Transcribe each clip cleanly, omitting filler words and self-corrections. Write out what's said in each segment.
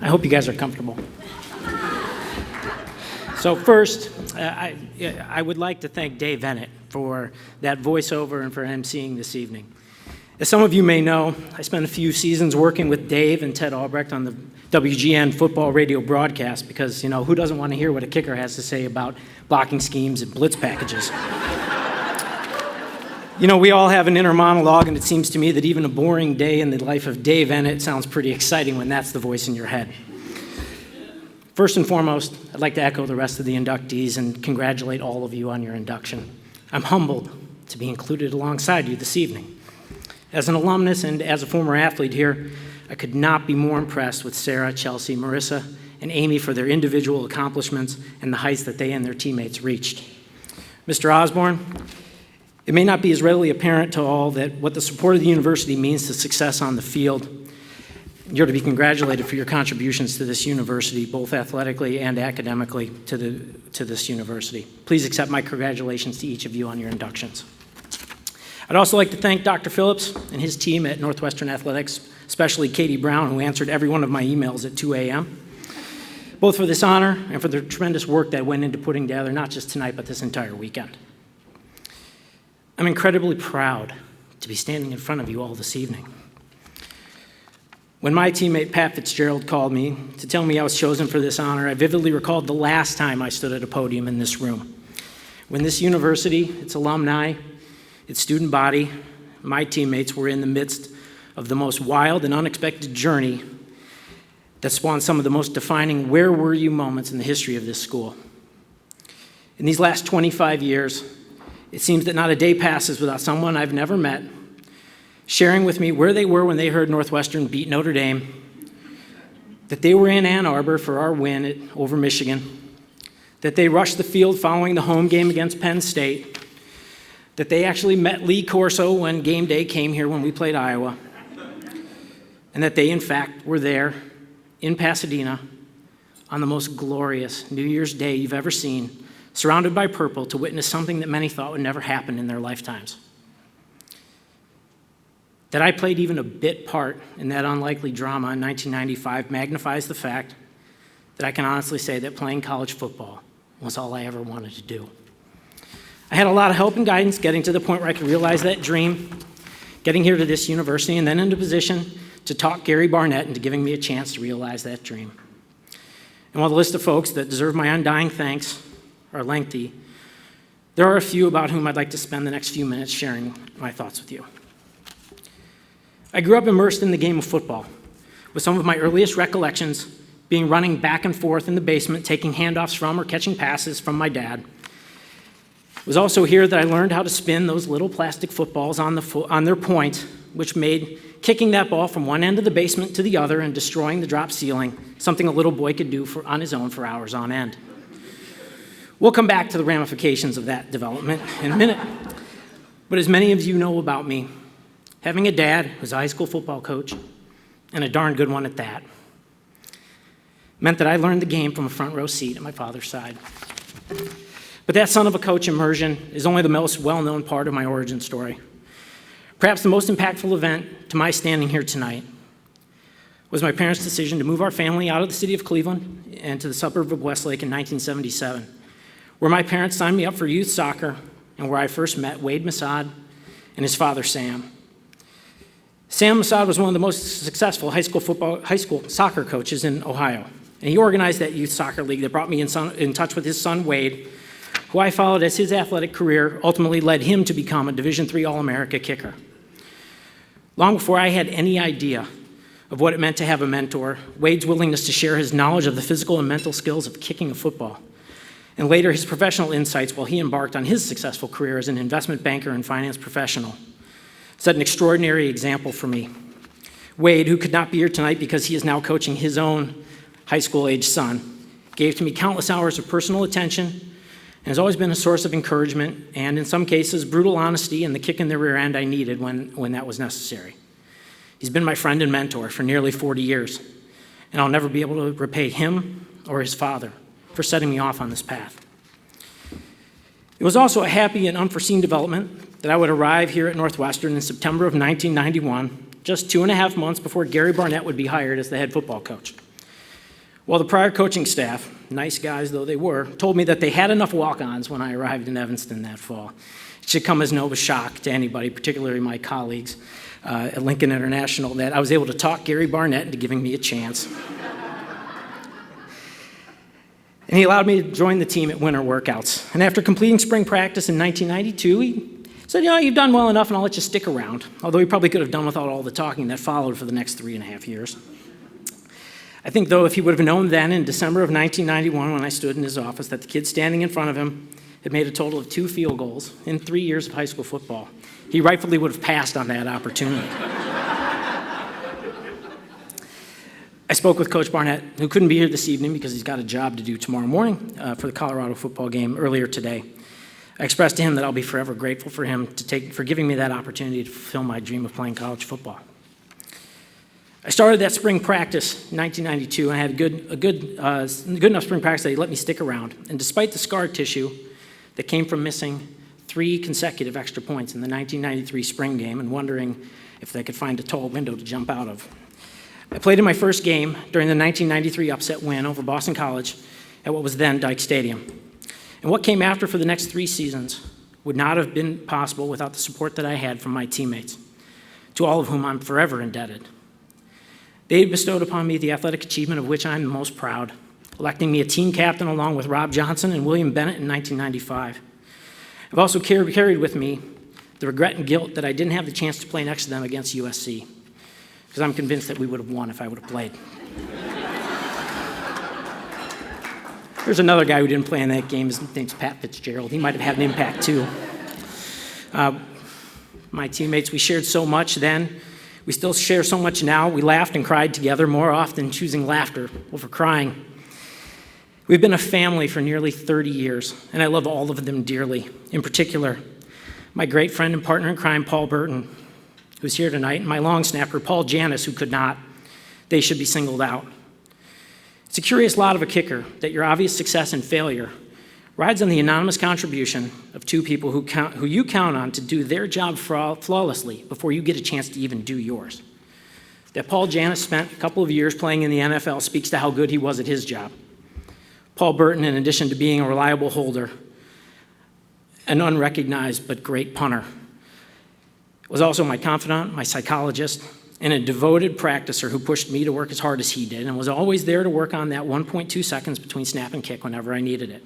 I hope you guys are comfortable. So first, I would like to thank Dave Ennett for that voiceover and for emceeing this evening. As some of you may know, I spent a few seasons working with Dave and Ted Albrecht on the WGN football radio broadcast because, who doesn't want to hear what a kicker has to say about blocking schemes and blitz packages? We all have an inner monologue, and it seems to me that even a boring day in the life of Dave Ennett sounds pretty exciting when that's the voice in your head. First and foremost, I'd like to echo the rest of the inductees and congratulate all of you on your induction. I'm humbled to be included alongside you this evening. As an alumnus and as a former athlete here, I could not be more impressed with Sarah, Chelsea, Marissa, and Amy for their individual accomplishments and the heights that they and their teammates reached. Mr. Osborne, it may not be as readily apparent to all that what the support of the university means to success on the field. You're to be congratulated for your contributions to this university, both athletically and academically to this university. Please accept my congratulations to each of you on your inductions. I'd also like to thank Dr. Phillips and his team at Northwestern Athletics, especially Katie Brown, who answered every one of my emails at 2 a.m., both for this honor and for the tremendous work that went into putting together not just tonight, but this entire weekend. I'm incredibly proud to be standing in front of you all this evening. When my teammate Pat Fitzgerald called me to tell me I was chosen for this honor, I vividly recalled the last time I stood at a podium in this room. When this university, its alumni, its student body, my teammates were in the midst of the most wild and unexpected journey that spawned some of the most defining where were you moments in the history of this school. In these last 25 years, it seems that not a day passes without someone I've never met sharing with me where they were when they heard Northwestern beat Notre Dame, that they were in Ann Arbor for our win over Michigan, that they rushed the field following the home game against Penn State, that they actually met Lee Corso when game day came here when we played Iowa, and that they, in fact, were there in Pasadena on the most glorious New Year's Day you've ever seen, surrounded by purple to witness something that many thought would never happen in their lifetimes. That I played even a bit part in that unlikely drama in 1995 magnifies the fact that I can honestly say that playing college football was all I ever wanted to do. I had a lot of help and guidance getting to the point where I could realize that dream, getting here to this university, and then into position to talk Gary Barnett into giving me a chance to realize that dream. And while the list of folks that deserve my undying thanks are lengthy, there are a few about whom I'd like to spend the next few minutes sharing my thoughts with you. I grew up immersed in the game of football, with some of my earliest recollections being running back and forth in the basement, taking handoffs from or catching passes from my dad. It was also here that I learned how to spin those little plastic footballs on their point, which made kicking that ball from one end of the basement to the other and destroying the drop ceiling something a little boy could do on his own for hours on end. We'll come back to the ramifications of that development in a minute. But as many of you know about me, having a dad who was a high school football coach, and a darn good one at that, meant that I learned the game from a front row seat at my father's side. But that son of a coach immersion is only the most well-known part of my origin story. Perhaps the most impactful event to my standing here tonight was my parents' decision to move our family out of the city of Cleveland and to the suburb of Westlake in 1977, where my parents signed me up for youth soccer and where I first met Wade Masad and his father, Sam. Sam Masad was one of the most successful high school soccer coaches in Ohio, and he organized that youth soccer league that brought me in touch with his son, Wade, who I followed as his athletic career ultimately led him to become a Division III All-America kicker. Long before I had any idea of what it meant to have a mentor, Wade's willingness to share his knowledge of the physical and mental skills of kicking a football, and later his professional insights while he embarked on his successful career as an investment banker and finance professional, set an extraordinary example for me. Wade, who could not be here tonight because he is now coaching his own high school-age son, gave to me countless hours of personal attention and has always been a source of encouragement and, in some cases, brutal honesty and the kick in the rear end I needed when that was necessary. He's been my friend and mentor for nearly 40 years, and I'll never be able to repay him or his father for setting me off on this path. It was also a happy and unforeseen development that I would arrive here at Northwestern in September of 1991, just 2.5 months before Gary Barnett would be hired as the head football coach. Well, the prior coaching staff, nice guys though they were, told me that they had enough walk-ons when I arrived in Evanston that fall. It should come as no shock to anybody, particularly my colleagues at Lincoln International, that I was able to talk Gary Barnett into giving me a chance. And he allowed me to join the team at winter workouts. And after completing spring practice in 1992, he said, you've done well enough and I'll let you stick around. Although he probably could have done without all the talking that followed for the next 3.5 years. I think, though, if he would have known then in December of 1991 when I stood in his office that the kid standing in front of him had made a total of 2 field goals in 3 years of high school football, he rightfully would have passed on that opportunity. I spoke with Coach Barnett, who couldn't be here this evening because he's got a job to do tomorrow morning for the Colorado football game earlier today. I expressed to him that I'll be forever grateful for him for giving me that opportunity to fulfill my dream of playing college football. I started that spring practice in 1992, and I had a good enough spring practice that he let me stick around. And despite the scar tissue that came from missing 3 consecutive extra points in the 1993 spring game and wondering if they could find a tall window to jump out of, I played in my first game during the 1993 upset win over Boston College at what was then Dyke Stadium. And what came after for the next 3 seasons would not have been possible without the support that I had from my teammates, to all of whom I'm forever indebted. They bestowed upon me the athletic achievement of which I'm the most proud, electing me a team captain along with Rob Johnson and William Bennett in 1995. I've also carried with me the regret and guilt that I didn't have the chance to play next to them against USC, because I'm convinced that we would have won if I would have played. There's another guy who didn't play in that game. His name's Pat Fitzgerald. He might have had an impact too. My teammates, we shared so much then. We still share so much now. We laughed and cried together, more often choosing laughter over crying. We've been a family for nearly 30 years, and I love all of them dearly. In particular, my great friend and partner in crime, Paul Burton, who's here tonight, and my long snapper, Paul Janis, who could not. They should be singled out. It's a curious lot of a kicker that your obvious success and failure rides on the anonymous contribution of 2 people who you count on to do their job flawlessly before you get a chance to even do yours. That Paul Janis spent a couple of years playing in the NFL speaks to how good he was at his job. Paul Burton, in addition to being a reliable holder, an unrecognized but great punter, was also my confidant, my psychologist, and a devoted practicer who pushed me to work as hard as he did and was always there to work on that 1.2 seconds between snap and kick whenever I needed it.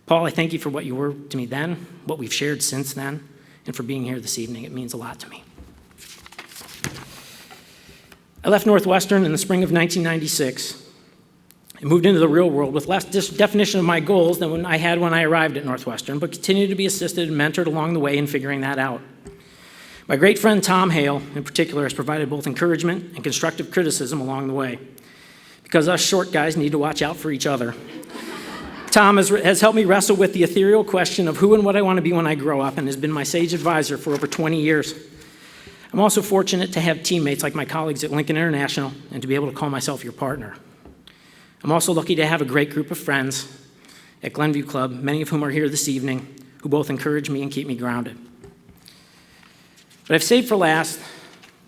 Paul, I thank you for what you were to me then, what we've shared since then, and for being here this evening. It means a lot to me. I left Northwestern in the spring of 1996 and moved into the real world with less definition of my goals than I had when I arrived at Northwestern, but continued to be assisted and mentored along the way in figuring that out. My great friend Tom Hale, in particular, has provided both encouragement and constructive criticism along the way, because us short guys need to watch out for each other. Tom has helped me wrestle with the ethereal question of who and what I want to be when I grow up and has been my sage advisor for over 20 years. I'm also fortunate to have teammates like my colleagues at Lincoln International and to be able to call myself your partner. I'm also lucky to have a great group of friends at Glenview Club, many of whom are here this evening, who both encourage me and keep me grounded. But I've saved for last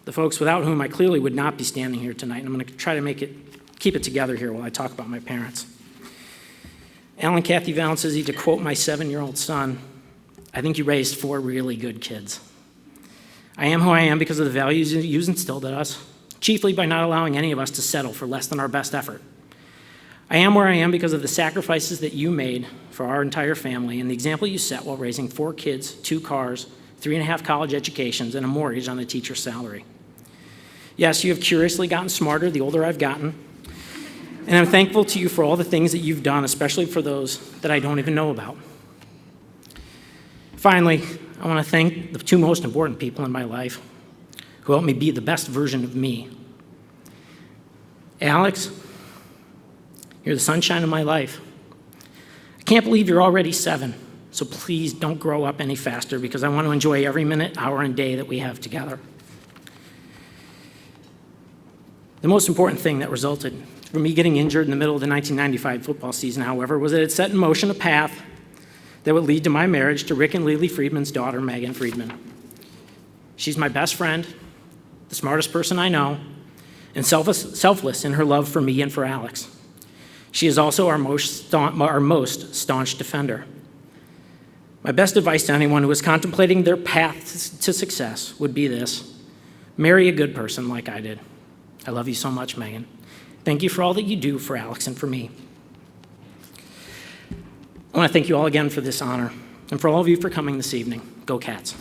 the folks without whom I clearly would not be standing here tonight, and I'm going to try to keep it together here while I talk about my parents. Alan and Kathy Valensizi, to quote my 7-year-old son, I think you raised 4 really good kids. I am who I am because of the values you've instilled in us, chiefly by not allowing any of us to settle for less than our best effort. I am where I am because of the sacrifices that you made for our entire family and the example you set while raising 4 kids, 2 cars, 3.5 college educations, and a mortgage on a teacher's salary. Yes, you have curiously gotten smarter the older I've gotten, and I'm thankful to you for all the things that you've done, especially for those that I don't even know about. Finally, I want to thank the 2 most important people in my life who helped me be the best version of me. Alex, you're the sunshine of my life. I can't believe you're already 7, so please don't grow up any faster because I want to enjoy every minute, hour, and day that we have together. The most important thing that resulted from me getting injured in the middle of the 1995 football season, however, was that it set in motion a path that would lead to my marriage to Rick and Lily Friedman's daughter, Megan Friedman. She's my best friend, the smartest person I know, and selfless in her love for me and for Alex. She is also our most staunch defender. My best advice to anyone who is contemplating their path to success would be this: marry a good person like I did. I love you so much, Megan. Thank you for all that you do for Alex and for me. I want to thank you all again for this honor, and for all of you for coming this evening. Go Cats.